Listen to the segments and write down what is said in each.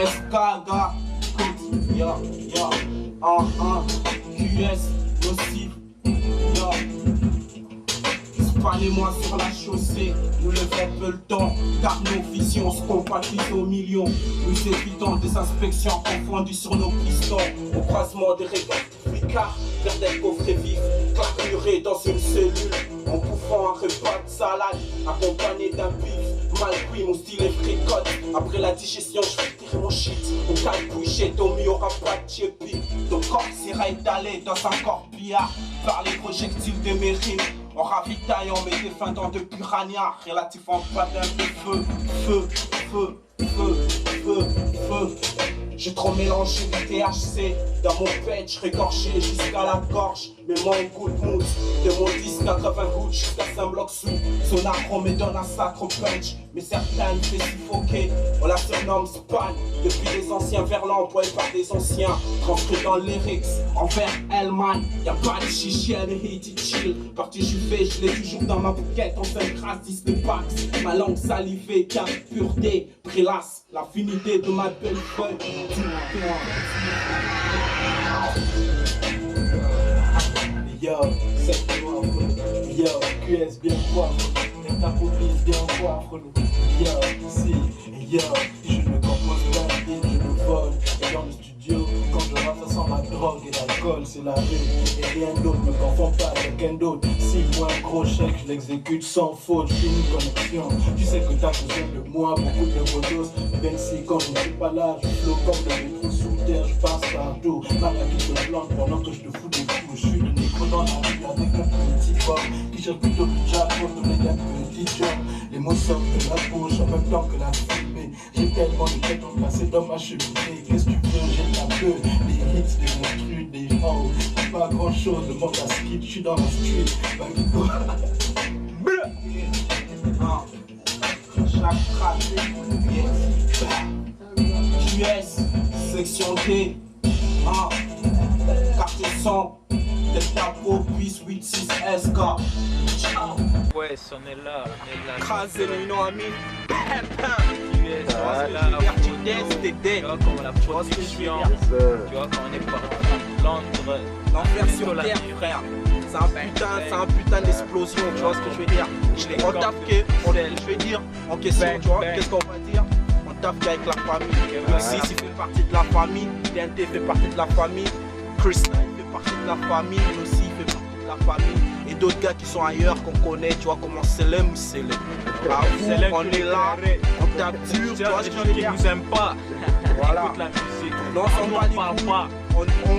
SKG, ya, ya, QS, nocif, ya. Spannez-moi sur la chaussée, nous levons peu le temps, car nos visions se compatissent aux millions. Nous évitons des inspections confondues sur nos pistons, au croisement des réplicards, vers des coffrets vifs, claquerés dans une cellule, en bouffant un repas de salade, accompagné d'un bif. Mal cuit, mon style est fricote. Après la digestion, je vais tirer mon shit. Au calbouchet, au mieux, aura pas de chépi. Ton corps s'ira étalé dans un corbillard par les projectiles de mes rimes. En ravitaillant mes défunts de piranha, relatif en pas d'un peu feu. J'ai trop mélangé du THC dans mon pet, regorgé jusqu'à la gorge. Mais mon coup de mousse, de mon 10-80 gouttes jusqu'à 5 blocs sous. Son arôme me donne un sacre punch, mais certains me fait suffoquer. On la surnomme Span, depuis les anciens vers l'emploi par des anciens. Transcrit dans les lyrics, envers Hellman. Y'a pas de chichi, elle est hit chill. Parti juvé, je l'ai toujours dans ma bouquette. En 5 grâce, 10 de Pax. Ma langue salivée, car pureté, prélasse l'affinité de ma belle feuille. Yo, c'est moi, yo, QS bien coiffre, et ta police bien coiffre. Yo, ici, yo, je ne compose pas de beat, je me vole. Et dans le studio, quand je rappe, ça sent la drogue et l'alcool, c'est la rue. Et rien d'autre, me confonds pas avec un d'autre. Si moi un gros chèque, je l'exécute sans faute, je suis une connexion. Tu sais que t'as besoin de moi, beaucoup de photos. Même si quand je ne suis pas là, je flotte comme le métro sous terre, je passe partout. Maria qui te plante pendant que je te fous des coups. Je suis le négro dans la rue avec un petit pop qui cherche plutôt le jack pour donner un petit job. Les mots sortent de la bouche en même temps que la fumée. J'ai tellement de têtes placées dans ma cheminée. Qu'est-ce que tu veux, j'ai la queue. Les hits, des monstrues, des oh. Pas grand chose, le monde à skip, je suis dans la street. Chaque trace, QS, section D, quartier 100, Delta Po, bis 86 SK. Ouais, on est là, Crasé le nom ami. Tu vois, comme la production, tu vois, quand on est parti en Londres, L'enfer sur terre, frère. C'est un putain d'explosion, tu vois ce que je veux dire. On tape je vais dire, en question, tu vois, qu'est-ce qu'on va dire? On tape avec la famille. Luxis, il fait partie de la famille, TNT fait partie de la famille, Chris Knight fait partie de la famille, aussi fait partie de la famille. Et d'autres gars qui sont ailleurs, qu'on connaît, tu vois, comment Selem ou Selem. On est là, on tape dur, tu vois ce que je veux dire. Qui nous aiment pas, Voilà. écoute la musique, Non, on parle pas.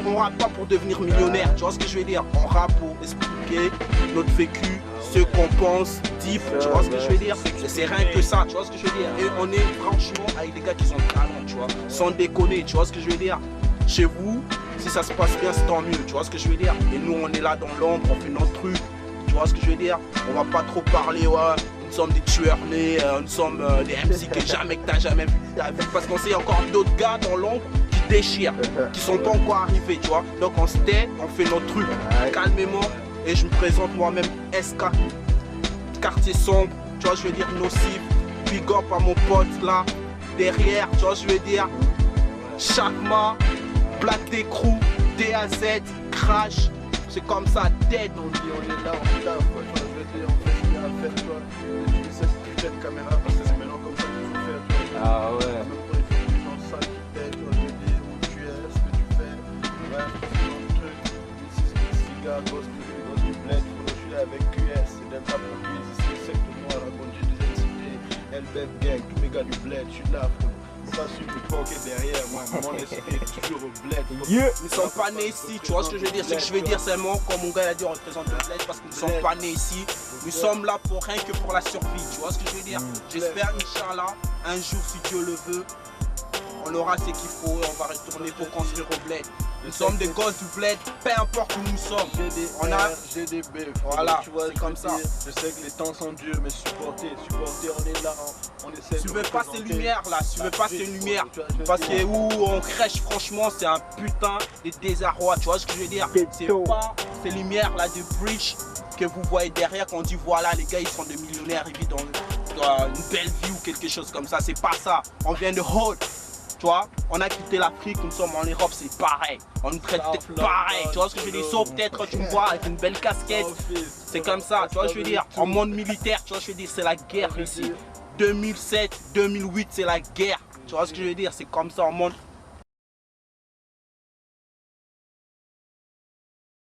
On rappe pas pour devenir millionnaire, tu vois ce que je veux dire. On rappe pour expliquer notre vécu, ce qu'on pense, deep, tu vois ce que je veux dire. C'est rien que ça, tu vois ce que je veux dire. Et on est franchement avec des gars qui sont talents, tu vois, sans déconner, tu vois ce que je veux dire. Chez vous, si ça se passe bien, c'est tant mieux, tu vois ce que je veux dire. Et nous, on est là dans l'ombre, on fait notre truc, tu vois ce que je veux dire. On va pas trop parler, ouais. Nous sommes des tueurs nés, nous sommes des MC que t'as jamais vu de ta vie. Parce qu'on sait encore d'autres gars dans l'ombre qui déchirent, qui sont pas encore arrivés, tu vois. Donc on se tait, on fait notre truc calmement. Et je me présente moi-même SK, quartier sombre, tu vois, je veux dire nocif. Big up à mon pote là, derrière, tu vois, je veux dire Chakma, Black des Crew, DAZ, Crash. C'est comme ça, dead. On dit on est là, on taffe, quoi. Je veux dire, on fait bien à faire, toi. Et cette putain de caméra, parce que c'est maintenant comme ça qu'il faut faire, tu vois. Ah ouais. Même pour les films, les gens savent qui t'es, tu vois, je veux dire, où tu es, ce que tu fais. Ouais, tu fais ton truc. Ici, c'est le cigare, gosse du bled. Je suis là avec QS, c'est Delta Propise. Ici, le secteur noir, la conduite des NCT, LBF Gang, tous mes gars du bled, je suis là, frère. Pas sûr de poker derrière moi, mon esprit est toujours au bled. Nous sommes pas nés ici, tu vois ce que je veux dire. Ce que je veux dire seulement, comme mon gars a dit, on représente le bled parce que nous sommes pas nés ici. Nous sommes là pour rien que pour la survie, tu vois ce que je veux dire. J'espère, Inch'Allah, un jour, si Dieu le veut, on aura ce qu'il faut et on va retourner pour construire au bled. Nous sommes des gosses du bled, peu importe où nous sommes. On a GDB, voilà, tu vois, c'est comme ça. Je sais que les temps sont durs, mais supporter, on est là, on essaie Tu de veux pas ces représenter. lumières là, tu veux pas ces lumières. Tu vois, je veux Parce dire, que où on crèche, franchement, c'est un putain de désarroi, tu vois ce que je veux dire. C'est pas ces lumières là de bridge que vous voyez derrière quand on dit voilà, les gars ils sont des millionnaires, ils vivent dans une belle vie ou quelque chose comme ça. C'est pas ça. On vient de Hood. Tu Tu vois, on a quitté l'Afrique, nous sommes en Europe, c'est pareil. On nous traite pareil, tu vois ce que je veux dire. Sauf peut-être, tu me vois, avec une belle casquette. C'est comme ça, tu vois ce que je veux dire. En monde militaire, tu vois ce que je veux dire, c'est la guerre ici. 2007, 2008, c'est la guerre. Tu vois ce que je veux dire, c'est comme ça en monde